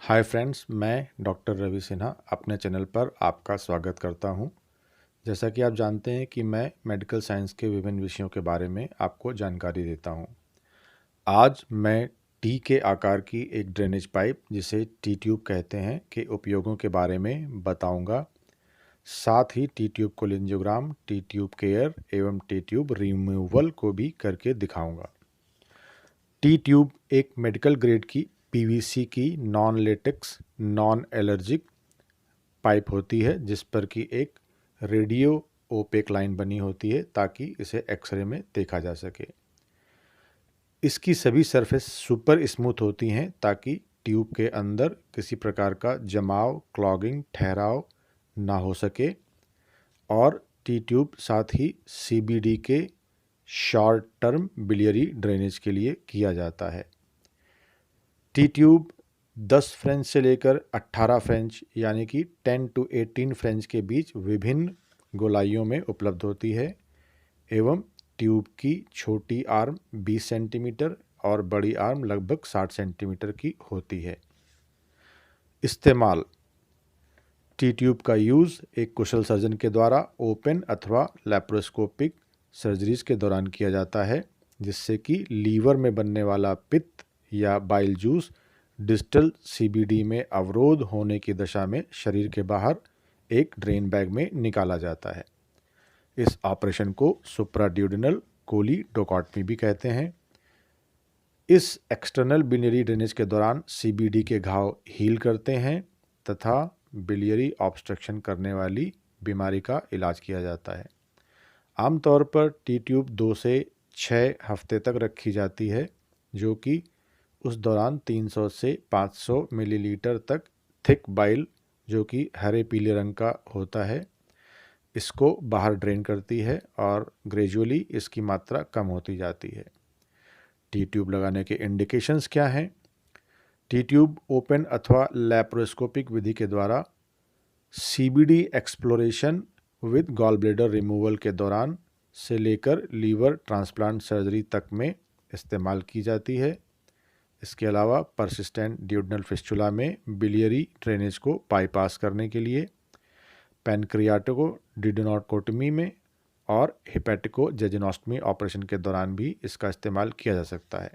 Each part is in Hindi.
हाय फ्रेंड्स, मैं डॉक्टर रवि सिन्हा अपने चैनल पर आपका स्वागत करता हूं। जैसा कि आप जानते हैं कि मैं मेडिकल साइंस के विभिन्न विषयों के बारे में आपको जानकारी देता हूं। आज मैं टी के आकार की एक ड्रेनेज पाइप, जिसे टी ट्यूब कहते हैं, के उपयोगों के बारे में बताऊंगा। साथ ही T tube cholangiogram, T tube care एवं टी ट्यूब रिमूवल को भी करके दिखाऊंगा। टी ट्यूब एक मेडिकल ग्रेड की पीवीसी की non latex non allergic pipe होती है, जिस पर कि एक रेडियो ओपेक लाइन बनी होती है ताकि इसे एक्सरे में देखा जा सके। इसकी सभी सरफेस सुपर स्मूथ होती हैं ताकि ट्यूब के अंदर किसी प्रकार का जमाव, क्लॉगिंग, ठहराव ना हो सके। और टी ट्यूब साथ ही सीबीडी के शॉर्ट टर्म बिलियरी ड्रेनेज के लिए किया जाता है। टी ट्यूब 10 फ्रेंच से लेकर 18 फ्रेंच यानी कि 10 to 18 फ्रेंच के बीच विभिन्न गोलाइयों में उपलब्ध होती है एवं ट्यूब की छोटी आर्म 20 सेंटीमीटर और बड़ी आर्म लगभग 60 सेंटीमीटर की होती है। इस्तेमाल: टी ट्यूब का यूज़ एक कुशल सर्जन के द्वारा ओपन अथवा लैप्रोस्कोपिक सर्जरीज के दौरान किया जाता है, जिससे कि लीवर में बनने वाला पित्त या बाइल जूस डिस्टल सीबीडी में अवरोध होने की दशा में शरीर के बाहर एक ड्रेन बैग में निकाला जाता है। इस ऑपरेशन को सुप्राड्यूडेनल कोलीडोकॉटमी भी कहते हैं। इस एक्सटर्नल बिलियरी ड्रेनेज के दौरान सीबीडी के घाव हील करते हैं तथा बिलियरी ऑब्स्ट्रक्शन करने वाली बीमारी का इलाज किया जाता है। आमतौर पर टी ट्यूब 2 से 6 हफ्ते तक रखी जाती है, जो कि उस दौरान 300 से 500 मिलीलीटर तक थिक बाइल, जो कि हरे पीले रंग का होता है, इसको बाहर ड्रेन करती है और ग्रेजुअली इसकी मात्रा कम होती जाती है। टी ट्यूब लगाने के इंडिकेशंस क्या हैं? टी ट्यूब ओपन अथवा लैप्रोस्कोपिक विधि के द्वारा CBD exploration with gall bladder removal के दौरान से लेकर लीवर ट्रांसप्लांट सर्जरी तक में इस्तेमाल की जाती है। इसके अलावा परसिस्टेंट ड्यूडेनल फिस्टुला में बिलियरी ड्रेनेज को बाईपास करने के लिए, पैनक्रियाटिको डिडोनोटोमी में और हेपेटिको ऑपरेशन के दौरान भी इसका इस्तेमाल किया जा सकता है।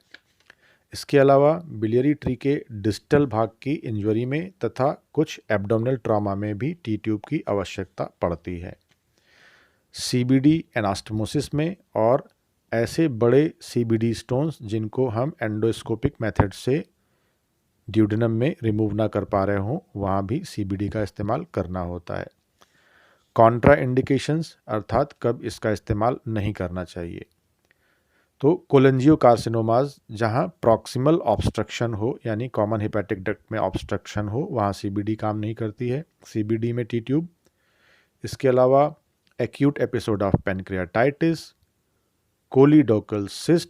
इसके अलावा बिलियरी ट्री के डिस्टल भाग की इंजरी में तथा कुछ एब्डोमिनल ट्रॉमा में भी टी ट्यूब की आवश्यकता पड़ती है। सीबीडी एनास्टमोसिस में और ऐसे बड़े सीबीडी स्टोन्स जिनको हम एंडोस्कोपिक मेथड से ड्यूडेनम में रिमूव ना कर पा रहे हों, वहाँ भी सीबीडी का इस्तेमाल करना होता है। कॉन्ट्रा इंडिकेशंस अर्थात कब इसका इस्तेमाल नहीं करना चाहिए, तो कोलेंजियोकार्सिनोमाज जहाँ प्रॉक्सिमल ऑब्स्ट्रक्शन हो यानी कॉमन हेपेटिक डक्ट में ऑब्स्ट्रक्शन हो, वहाँ सीबीडी काम नहीं करती है सीबीडी में टी ट्यूब। इसके अलावा acute episode of pancreatitis, choledochal cyst,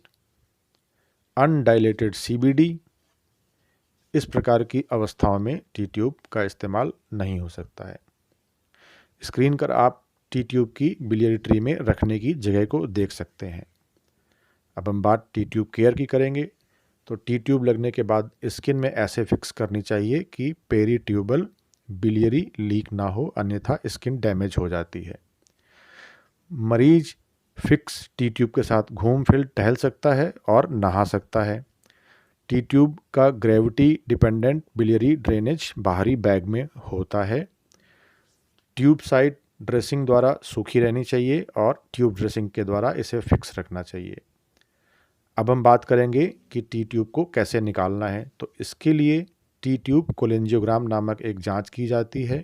undilated CBD, इस प्रकार की अवस्थाओं में टी ट्यूब का इस्तेमाल नहीं हो सकता है। स्क्रीन पर आप टी ट्यूब की बिलियरी ट्री में रखने की जगह को देख सकते हैं। अब हम बात टी ट्यूब केयर की करेंगे। तो टी ट्यूब लगने के बाद स्किन में ऐसे फिक्स करनी चाहिए कि पेरी ट्यूबल बिलियरी लीक ना हो, अन्यथा स्किन डैमेज हो जाती है। मरीज फिक्स टी ट्यूब के साथ घूम फिर टहल सकता है और नहा सकता है। टी ट्यूब का ग्रेविटी डिपेंडेंट बिलियरी ड्रेनेज बाहरी बैग में होता है। ट्यूब साइड ड्रेसिंग द्वारा सूखी रहनी चाहिए और ट्यूब ड्रेसिंग के द्वारा इसे फिक्स रखना चाहिए। अब हम बात करेंगे कि टी ट्यूब को कैसे निकालना है। तो इसके लिए टी ट्यूब कोलेंजियोग्राम नामक एक जांच की जाती है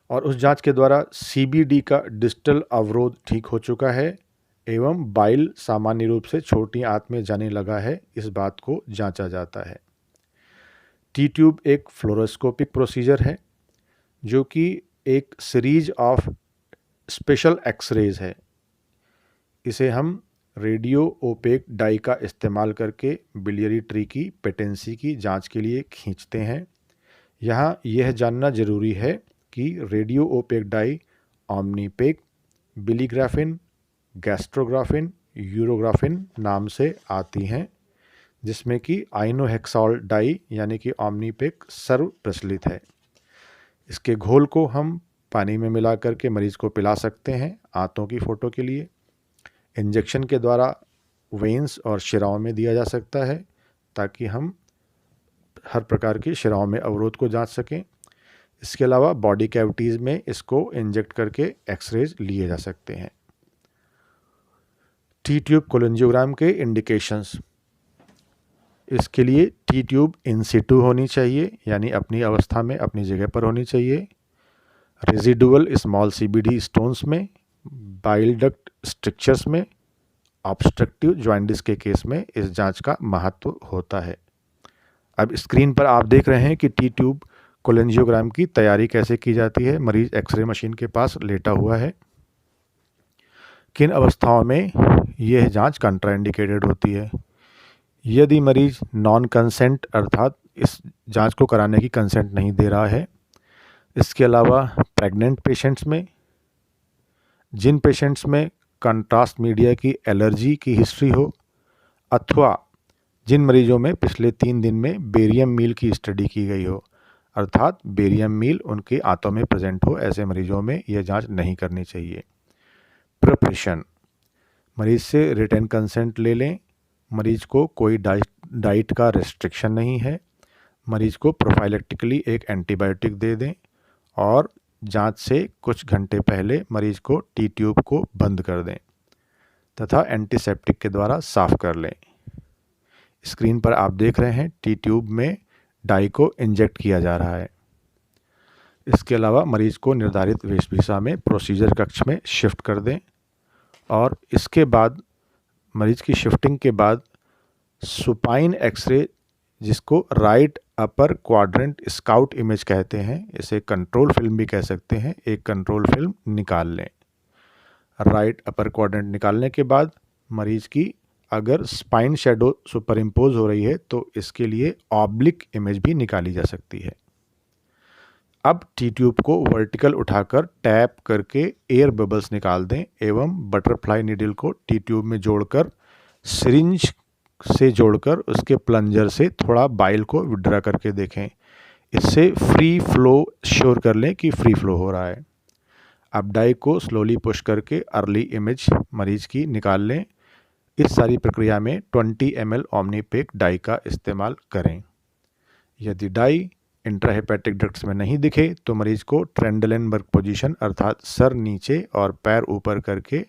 और उस जांच के द्वारा सीबीडी का डिस्टल अवरोध ठीक हो चुका है एवं बाइल सामान्य रूप से छोटी आंत में जाने लगा है, इस बात को जांचा जाता है। टी ट्यूब एक फ्लोरोस्कोपिक प्रोसीजर है जो कि एक सीरीज ऑफ स्पेशल एक्सरेज है। इसे हम रेडियो ओपेक डाई का इस्तेमाल करके बिलियरी ट्री की पेटेंसी की जांच के लिए खींचते हैं। यहाँ यह जानना जरूरी है कि radio opaque dye Omnipaque, biligrafin, gastrografin, urografin नाम से आती हैं, जिसमें कि आइनोहेक्सॉल डाई यानी कि ओमनीपेक सर्व प्रचलित है। इसके घोल को हम पानी में मिला करके मरीज को पिला सकते हैं आंतों की फोटो के लिए। इंजेक्शन के द्वारा वेन्स और शिराओं में दिया जा सकता है ताकि हम हर प्रकार की शिराओं में अवरोध को जांच सकें। इसके अलावा बॉडी कैविटीज़ में इसको इंजेक्ट करके एक्सरेज लिए जा सकते हैं। टी ट्यूब कोलेंजियोग्राम के इंडिकेशंस। इसके लिए टी ट्यूब इन सिटू होनी चाहिए, यानी अपनी अवस्था में अपनी जगह पर होनी चाहिए। रेजिडुअल स्मॉल सीबीडी स्टोन्स में, बाइल डक्ट स्ट्रक्चर्स में, ऑब्स्ट्रक्टिव जॉइंटिस के केस में इस जांच का महत्व होता है। अब स्क्रीन पर आप देख रहे हैं कि टी ट्यूब कोलेंजियोग्राम की तैयारी कैसे की जाती है। मरीज एक्सरे मशीन के पास लेटा हुआ है। किन अवस्थाओं में यह जांच कंट्राइंडिकेटेड होती है? यदि मरीज नॉन कंसेंट अर्थात इस जांच को कराने की कंसेंट नहीं दे रहा है। इसके अलावा प्रेग्नेंट पेशेंट्स में, जिन पेशेंट्स में कंट्रास्ट मीडिया की एलर्जी की हिस्ट्री हो, अथवा जिन मरीजों में पिछले 3 दिन में बेरियम मील की स्टडी की गई हो, अर्थात बेरियम मील उनके आंतों में प्रेजेंट हो, ऐसे मरीजों में यह जांच नहीं करनी चाहिए। प्रिपरेशन। मरीज से रिटन कंसेंट ले लें। मरीज को कोई डाइट का रेस्ट्रिक्शन नहीं है। मरीज को प्रोफाइलेक्टिकली एक एंटीबायोटिक दे दें और जांच से कुछ घंटे पहले मरीज को टी ट्यूब को बंद कर दें तथा एंटीसेप्टिक के द्वारा साफ कर लें। स्क्रीन पर आप देख रहे हैं टी ट्यूब में डाई को इंजेक्ट किया जा रहा है। इसके अलावा मरीज को निर्धारित वेशभूषा में प्रोसीजर कक्ष में शिफ्ट कर दें और इसके बाद मरीज की शिफ्टिंग के बाद सुपाइन एक्सरे, जिसको right upper quadrant scout image कहते हैं, इसे कंट्रोल फिल्म भी कह सकते हैं, एक कंट्रोल फिल्म निकाल लें। राइट अपर क्वाड्रेंट निकालने के बाद मरीज की अगर स्पाइन शैडो सुपर इम्पोज हो रही है तो इसके लिए ऑब्लिक इमेज भी निकाली जा सकती है। अब टी ट्यूब को वर्टिकल उठाकर टैप करके एयर बबल्स निकाल दें एवं बटरफ्लाई नीडल को टी ट्यूब में जोड़कर सिरिंज से जोड़कर उसके प्लंजर से थोड़ा बाइल को विड्रा करके देखें। इससे फ्री फ्लो श्योर कर लें कि फ्री फ्लो हो रहा है। अब डाई को स्लोली पुश करके अर्ली इमेज मरीज की निकाल लें। इस सारी प्रक्रिया में 20 ml ओमनीपेक डाई का इस्तेमाल करें। यदि डाई इंट्राहेपेटिक डक्ट्स में नहीं दिखे तो मरीज को ट्रेंडलेनबर्ग पोजीशन अर्थात सर नीचे और पैर ऊपर करके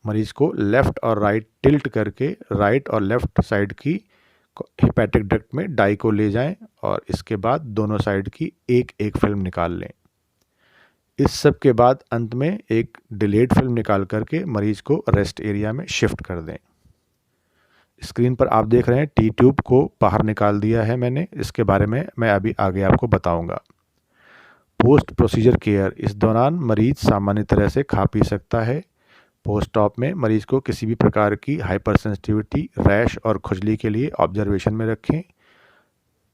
मरीज को लेफ़्ट और राइट टिल्ट करके राइट और लेफ़्ट साइड की हेपेटिक डक्ट में डाई को ले जाएं और इसके बाद दोनों साइड की एक एक फिल्म निकाल लें। इस सब के बाद अंत में एक डिलेड फिल्म निकाल करके मरीज को रेस्ट एरिया में शिफ्ट कर दें। स्क्रीन पर आप देख रहे हैं टी ट्यूब को बाहर निकाल दिया है मैंने। इसके बारे में मैं अभी आगे आपको बताऊंगा। Post procedure care. इस दौरान मरीज सामान्य तरह से खा पी सकता है। पोस्ट ऑप में मरीज को किसी भी प्रकार की हाइपर सेंसिटिविटी, रैश और खुजली के लिए ऑब्जर्वेशन में रखें।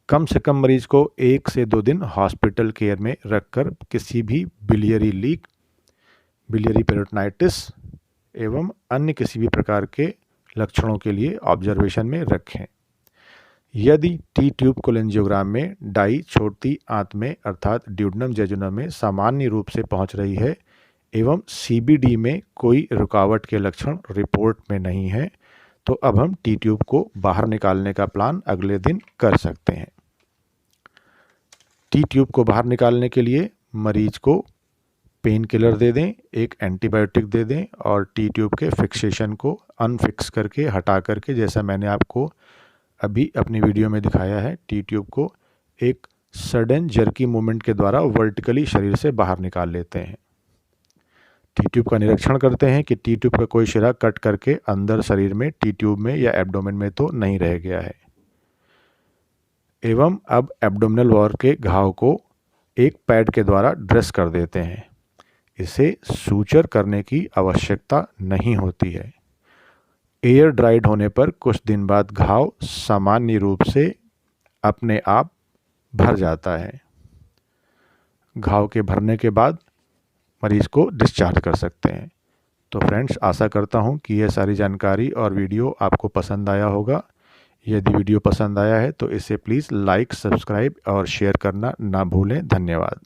कम से कम मरीज को 1 से 2 दिन हॉस्पिटल केयर में रखकर किसी भी बिलियरी लीक, बिलियरी पेरिटोनाइटिस एवं अन्य किसी भी प्रकार के लक्षणों के लिए ऑब्जर्वेशन में रखें। यदि टी ट्यूब कोलेंजियोग्राम में डाई छोटी आंत में अर्थात ड्यूडेनम जेजुनम में सामान्य रूप से पहुंच रही है एवं सीबीडी में कोई रुकावट के लक्षण रिपोर्ट में नहीं है तो अब हम टी ट्यूब को बाहर निकालने का प्लान अगले दिन कर सकते हैं। टी ट्यूब को बाहर निकालने के लिए मरीज को पेन किलर दे दें, एक एंटीबायोटिक दे दें और टी ट्यूब के फिक्सेशन को अनफिक्स करके हटा करके, जैसा मैंने आपको अभी अपनी वीडियो में दिखाया है, टी ट्यूब को एक सडन जर्की मूवमेंट के द्वारा वर्टिकली शरीर से बाहर निकाल लेते हैं। टी ट्यूब का निरीक्षण करते हैं कि टी ट्यूब का कोई शिरा कट करके अंदर शरीर में टी ट्यूब में या एब्डोमेन में तो नहीं रह गया है। एवं अब एब्डोमिनल वॉल के घाव को एक पैड के द्वारा ड्रेस कर देते हैं। इसे सूचर करने की आवश्यकता नहीं होती है। एयर ड्राइड होने पर कुछ दिन बाद घाव सामान्य रूप से अपने आप भर जाता है। घाव के भरने के बाद मरीज को डिस्चार्ज कर सकते हैं। तो फ्रेंड्स, आशा करता हूँ कि यह सारी जानकारी और वीडियो आपको पसंद आया होगा। यदि वीडियो पसंद आया है तो इसे प्लीज़ लाइक, सब्सक्राइब और शेयर करना ना भूलें। धन्यवाद।